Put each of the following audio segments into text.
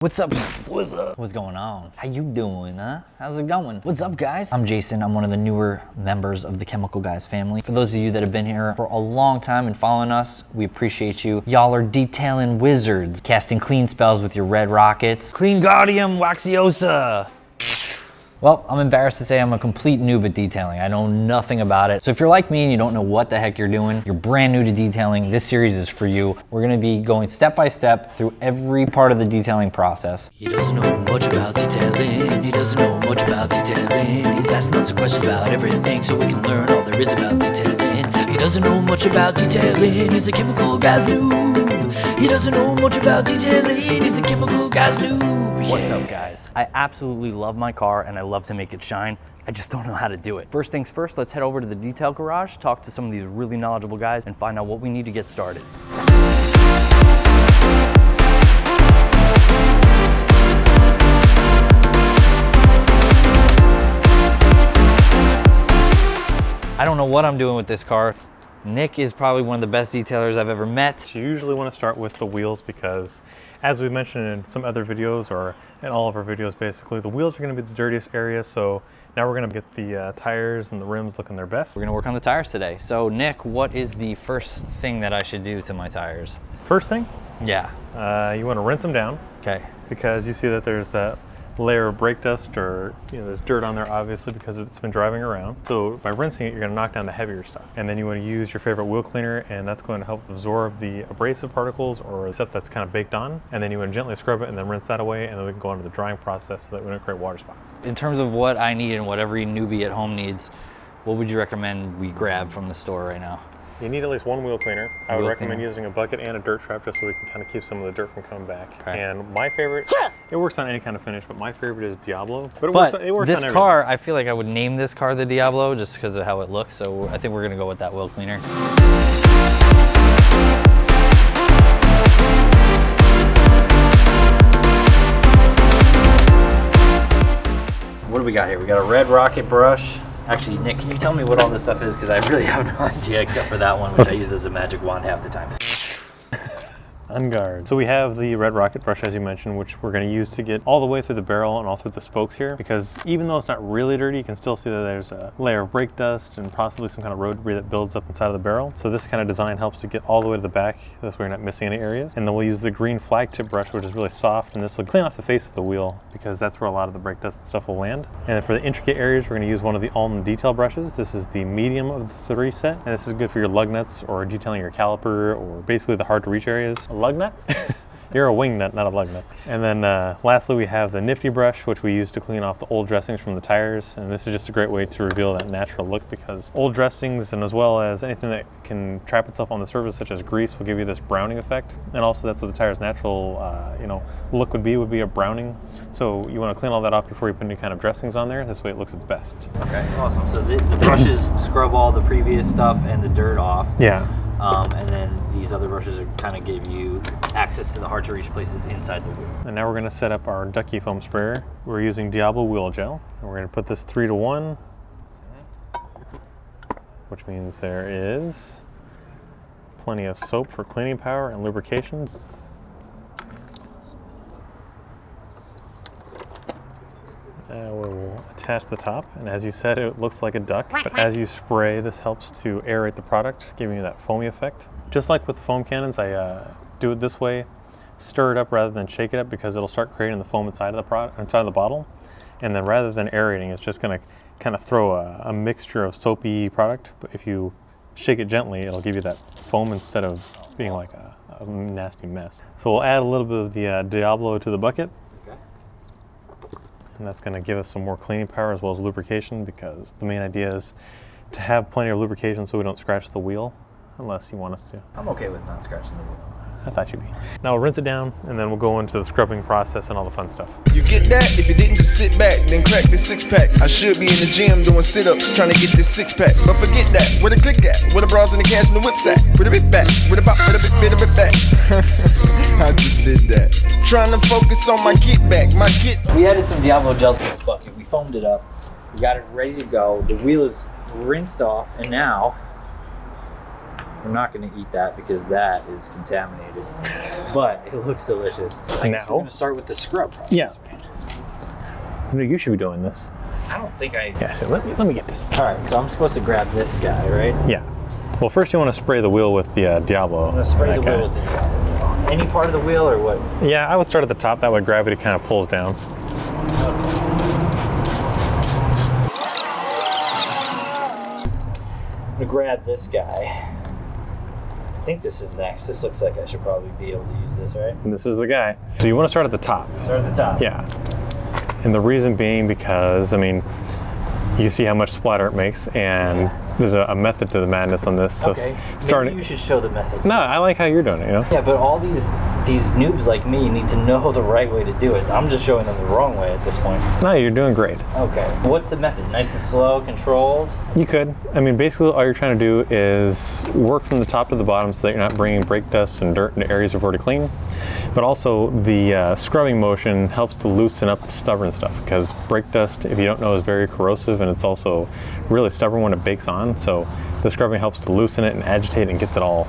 What's up? What's up? What's going on? How you doing, huh? How's it going? What's up, guys? I'm Jason. I'm one of the newer members of the Chemical Guys family. For those of you that have been here for a long time and following us, we appreciate you. Y'all are detailing wizards, casting clean spells with your red rockets. Clean Guardium Waxiosa! Well, I'm embarrassed to say I'm a complete noob at detailing. I know nothing about it. So if you're like me and you don't know what the heck you're doing, you're brand new to detailing, this series is for you. We're gonna be going step by step through every part of the detailing process. He doesn't know much about detailing. He doesn't know much about detailing. He's asking lots of questions about everything so we can learn all there is about detailing. He doesn't know much about detailing. He's a Chemical Guys noob. He doesn't know much about detailing. He's a Chemical Guys noob. Yeah. What's up, guys? I absolutely love my car and I love to make it shine. I just don't know how to do it. First things first, let's head over to the detail garage, talk to some of these really knowledgeable guys and find out what we need to get started. I don't know what I'm doing with this car. Nick is probably one of the best detailers I've ever met. You usually want to start with the wheels because, as we mentioned in some other videos, or in all of our videos basically, the wheels are going to be the dirtiest area, so now we're going to get the tires and the rims looking their best. We're going to work on the tires today. So Nick, what is the first thing that I should do to my tires? First thing, Yeah. you want to rinse them down Okay. because you see that there's that layer of brake dust, or there's dirt on there obviously because it's been driving around. So by rinsing it, you're going to knock down the heavier stuff, and then you want to use your favorite wheel cleaner, and that's going to help absorb the abrasive particles or stuff that's kind of baked on, and then you want to gently scrub it and then rinse that away, and then we can go on to the drying process so that we don't create water spots. In terms of what I need and what every newbie at home needs, what would you recommend we grab from the store right now? You need at least one wheel cleaner. I would Wheel recommend cleaner. using a bucket and a dirt trap just so we can kind of keep some of the dirt from coming back. Okay. And my favorite, it works on any kind of finish, but my favorite is Diablo. But But it works this on everything. car, I feel like I would name this car the Diablo just because of how it looks. So I think we're gonna go with that wheel cleaner. What do we got here? We got a red rocket brush. Actually, Nick, can you tell me what all this stuff is? Because I really have no idea except for that one, which I use as a magic wand half the time. On guard. So we have the red rocket brush, as you mentioned, which we're going to use to get all the way through the barrel and all through the spokes here, because even though it's not really dirty, you can still see that there's a layer of brake dust and possibly some kind of road debris that builds up inside of the barrel. So this kind of design helps to get all the way to the back. This way you're not missing any areas. And then we'll use the green flagtip brush, which is really soft, and this will clean off the face of the wheel because that's where a lot of the brake dust and stuff will land. And then for the intricate areas, we're going to use one of the Alden detail brushes. This is the medium of the three set, and this is good for your lug nuts or detailing your caliper or basically the hard to reach areas. A lug nut? You're a wing nut, not a lug nut. And then lastly, we have the Nifty Brush, which we use to clean off the old dressings from the tires. And this is just a great way to reveal that natural look, because old dressings, and as well as anything that can trap itself on the surface, such as grease, will give you this browning effect. And also that's what the tire's natural look would be a browning. So you want to clean all that off before you put any kind of dressings on there. This way it looks its best. Okay, awesome. So the brushes scrub all the previous stuff and the dirt off. Yeah. And then these other brushes are kind of give you access to the hard to reach places inside the wheel. And now we're going to set up our Ducky foam sprayer. We're using Diablo wheel gel. And we're going to put this 3-to-1, which means there is plenty of soap for cleaning power and lubrication. We'll attach the top, and as you said, it looks like a duck, but as you spray, this helps to aerate the product, giving you that foamy effect. Just like with the foam cannons, I do it this way, stir it up rather than shake it up, because it'll start creating the foam inside of the bottle, and then rather than aerating, it's just going to kind of throw a mixture of soapy product, but if you shake it gently, it'll give you that foam instead of being like a nasty mess. So we'll add a little bit of the Diablo to the bucket. And that's going to give us some more cleaning power as well as lubrication, because the main idea is to have plenty of lubrication so we don't scratch the wheel, unless you want us to. I'm okay with not scratching the wheel. I thought you'd be. Now we'll rinse it down, and then we'll go into the scrubbing process and all the fun stuff. You get that? If you didn't just sit back, then crack this six-pack. I should be in the gym doing sit-ups, trying to get this six-pack. But forget that, where the click at? Where the bras and the cash and the whips at? Where the bit back? Where the pop, where the bit back? I just did that. Trying to focus on my get back, my get. We added some Diablo gel to this bucket. We foamed it up. We got it ready to go. The wheel is rinsed off, and now I'm not going to eat that because that is contaminated, but it looks delicious. I guess we're going to start with the scrub process. Yeah. Man. You should be doing this. I don't think I... Yeah, so let me get this. All right, so I'm supposed to grab this guy, right? Yeah. Well, first you want to spray the wheel with the Diablo. I'm going to spray the wheel with the Diablo. Any part of the wheel or what? Yeah, I would start at the top. That way gravity kind of pulls down. I'm gonna grab this guy. I think this is next. This looks like I should probably be able to use this, right? And this is the guy. So you want to start at the top. Start at the top. Yeah. And the reason being because, I mean, you see how much splatter it makes, and there's a method to the madness on this. So okay. starting. Maybe you should show the method. No, I like how you're doing it, you know? Yeah, but all these noobs like me need to know the right way to do it. I'm just showing them the wrong way at this point. No, you're doing great. Okay. What's the method? Nice and slow, controlled? You could. I mean, basically all you're trying to do is work from the top to the bottom so that you're not bringing brake dust and dirt into areas you've already cleaned. But also the scrubbing motion helps to loosen up the stubborn stuff, because brake dust, if you don't know, is very corrosive, and it's also really stubborn when it bakes on. So the scrubbing helps to loosen it and agitate it and gets it all,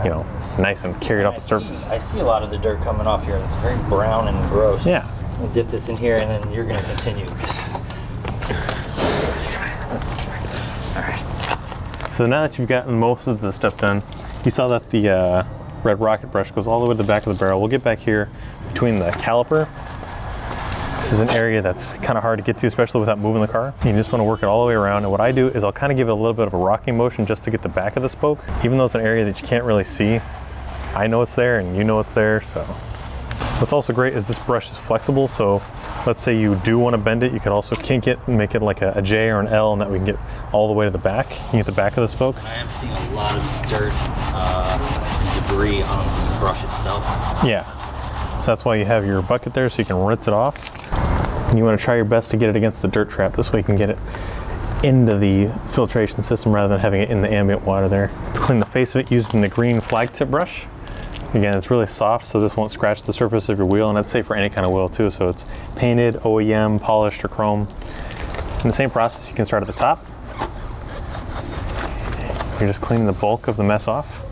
you know, nice and carried off the surface. I see a lot of the dirt coming off here. It's very brown and gross. Yeah. We'll dip this in here and then you're going to continue. All right. So now that you've gotten most of the stuff done, you saw that the red rocket brush goes all the way to the back of the barrel. We'll get back here between the caliper. This is an area that's kind of hard to get to, especially without moving the car. You just want to work it all the way around. And what I do is I'll kind of give it a little bit of a rocking motion just to get the back of the spoke. Even though it's an area that you can't really see, I know it's there and you know it's there. So what's also great is this brush is flexible. So let's say you do want to bend it, you could also kink it and make it like a J or an L, and that we can get all the way to the back. You can get the back of the spoke. I am seeing a lot of dirt and debris on the brush itself. Yeah. So that's why you have your bucket there, so you can rinse it off. And you want to try your best to get it against the dirt trap. This way you can get it into the filtration system rather than having it in the ambient water there. Let's clean the face of it using the green flag tip brush. Again, it's really soft, so this won't scratch the surface of your wheel, and that's safe for any kind of wheel too. So it's painted, OEM, polished, or chrome. In the same process, you can start at the top. You're just cleaning the bulk of the mess off.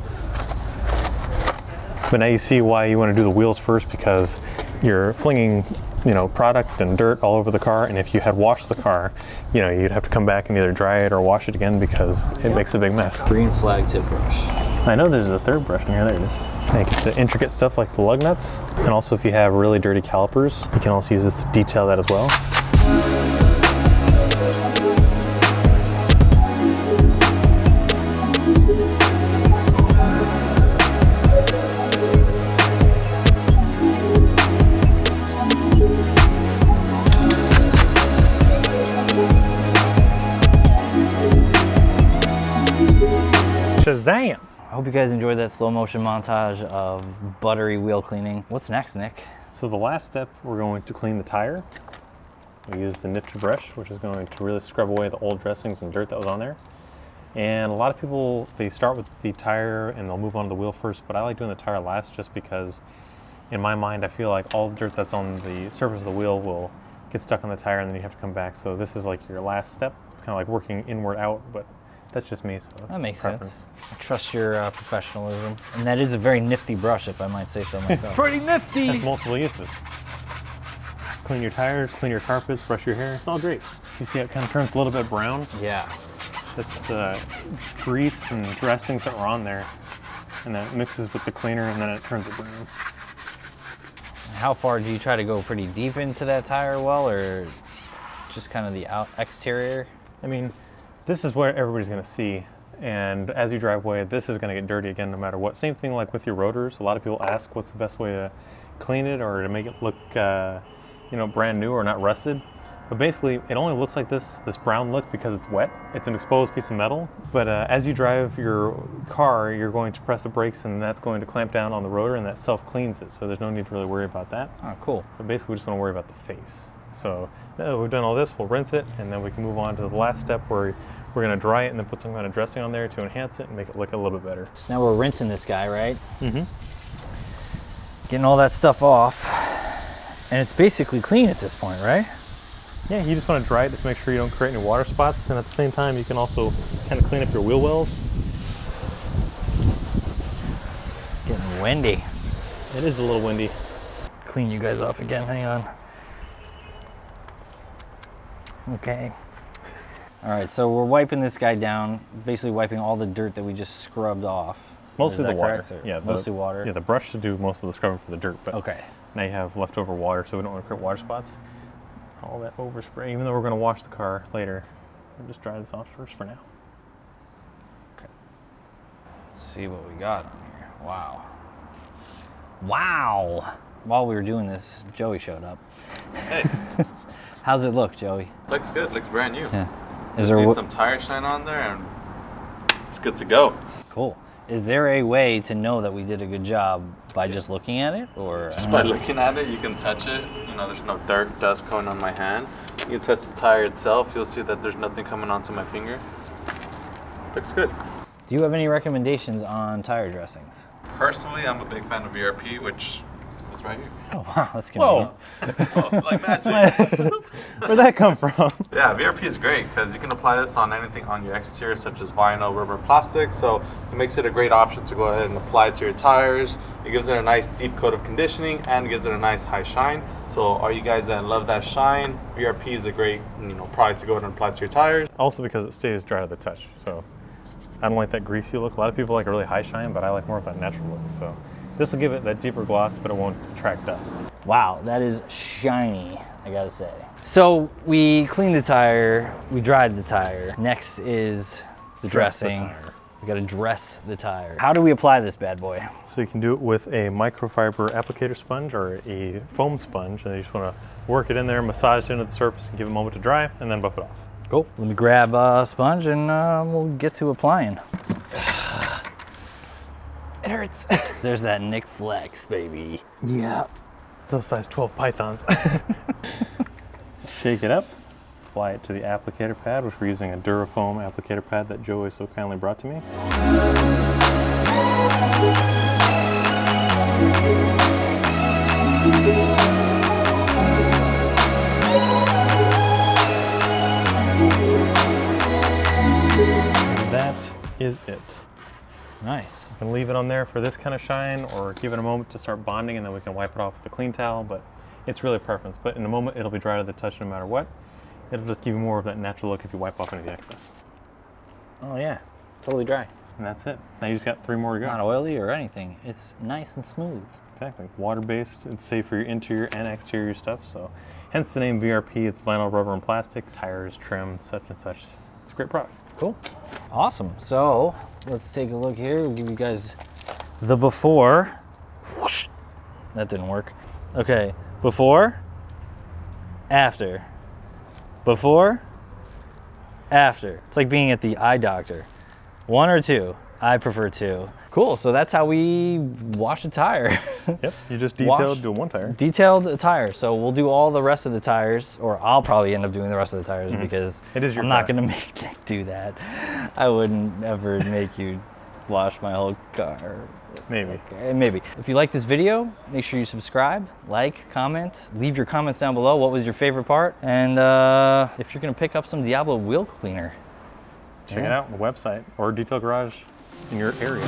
But now you see why you want to do the wheels first, because you're flinging, you know, product and dirt all over the car, and if you had washed the car, you know, you'd have to come back and either dry it or wash it again because it makes a big mess. Green flag tip brush. I know there's a third brush in here. There it is. Make it the intricate stuff like the lug nuts, and also if you have really dirty calipers, you can also use this to detail that as well. Shazam! I hope you guys enjoyed that slow motion montage of buttery wheel cleaning. What's next, Nick? So the last step, we're going to clean the tire. We use the Nifty Brush, which is going to really scrub away the old dressings and dirt that was on there. And a lot of people, they start with the tire and they'll move on to the wheel first, but I like doing the tire last just because in my mind, I feel like all the dirt that's on the surface of the wheel will get stuck on the tire and then you have to come back. So this is like your last step. It's kind of like working inward out, but that's just me, so That makes preference. sense. I trust your professionalism. And that is a very nifty brush, if I might say so myself. Pretty nifty! Has multiple uses. Clean your tires, clean your carpets, brush your hair. It's all great. You see how it kind of turns a little bit brown? Yeah. That's the grease and dressings that were on there. And then it mixes with the cleaner and then it turns it brown. How far do you try to go? Pretty deep into that tire well, or just kind of the exterior? I mean, this is what everybody's going to see, and as you drive away, this is going to get dirty again no matter what. Same thing like with your rotors. A lot of people ask what's the best way to clean it or to make it look you know, brand new or not rusted. But basically, it only looks like this brown look because it's wet. It's an exposed piece of metal. But as you drive your car, you're going to press the brakes, and that's going to clamp down on the rotor, and that self-cleans it. So there's no need to really worry about that. Oh, cool. But basically, we just want to worry about the face. So now that we've done all this, we'll rinse it, and then we can move on to the last step where we're going to dry it and then put some kind of dressing on there to enhance it and make it look a little bit better. So now we're rinsing this guy, right? Mm-hmm. Getting all that stuff off. And it's basically clean at this point, right? Yeah, you just want to dry it to make sure you don't create any water spots, and at the same time, you can also kind of clean up your wheel wells. windy. It is a little windy. Clean you guys off again, hang on. Okay. All right, so we're wiping this guy down, basically wiping all the dirt that we just scrubbed off. Mostly the water. Yeah, mostly water. Yeah, the brush should do most of the scrubbing for the dirt, but okay. Now you have leftover water, so we don't want to create water spots. All that overspray, even though we're going to wash the car later, we'll just dry this off first for now. Okay. Let's see what we got on here. Wow. Wow. While we were doing this, Joey showed up. Hey. How's it look, Joey? Looks good. Looks brand new. Yeah. Just need some tire shine on there, and it's good to go. Cool. Is there a way to know that we did a good job by just looking at it, or just by looking at it? You can touch it. You know, there's no dirt, dust coming on my hand. You can touch the tire itself. You'll see that there's nothing coming onto my finger. Looks good. Do you have any recommendations on tire dressings? Personally, I'm a big fan of VRP, which is right here. Oh wow, that's convenient. Oh, like magic. Where'd that come from? Yeah, VRP is great because you can apply this on anything on your exterior, such as vinyl, rubber, plastic. So it makes it a great option to go ahead and apply to your tires. It gives it a nice deep coat of conditioning and gives it a nice high shine. So all you guys that love that shine, VRP is a great product to go ahead and apply to your tires. Also because it stays dry to the touch. So I don't like that greasy look. A lot of people like a really high shine, but I like more of that natural look. So this will give it that deeper gloss, but it won't attract dust. Wow, that is shiny, I gotta say. So we cleaned the tire, we dried the tire. Next is the dressing. We gotta dress the tire. How do we apply this bad boy? So you can do it with a microfiber applicator sponge or a foam sponge, and you just wanna work it in there, massage it into the surface, and give it a moment to dry, and then buff it off. Cool. Let me grab a sponge and we'll get to applying. It hurts. There's that Nick Flex, baby. Yeah. Those size 12 pythons. Shake it up, apply it to the applicator pad, which we're using a Durafoam applicator pad that Joey so kindly brought to me. And that is it. Nice. You can leave it on there for this kind of shine or give it a moment to start bonding and then we can wipe it off with a clean towel, but it's really a preference. But in a moment, it'll be dry to the touch no matter what. It'll just give you more of that natural look if you wipe off any of the excess. Oh yeah, totally dry. And that's it. Now you just got 3 more to go. Not oily or anything. It's nice and smooth. Exactly. Water-based, it's safe for your interior and exterior stuff, so hence the name VRP. It's vinyl, rubber, and plastic, tires, trim, such and such. It's a great product. Cool. Awesome. So let's take a look here. We'll give you guys the before. Whoosh. That didn't work. Okay. Before, after. Before, after. It's like being at the eye doctor. 1 or 2? I prefer 2. Cool. So that's how we wash a tire. Yep. You just detailed to one tire. Detailed a tire. So we'll do all the rest of the tires, or I'll probably end up doing the rest of the tires because It is your I'm not car. going to make Nick do that. I wouldn't ever make you wash my whole car. Maybe. Okay, maybe. If you like this video, make sure you subscribe, like, comment, leave your comments down below. What was your favorite part? And if you're going to pick up some Diablo wheel cleaner, Check it out on the website or Detail Garage in your area.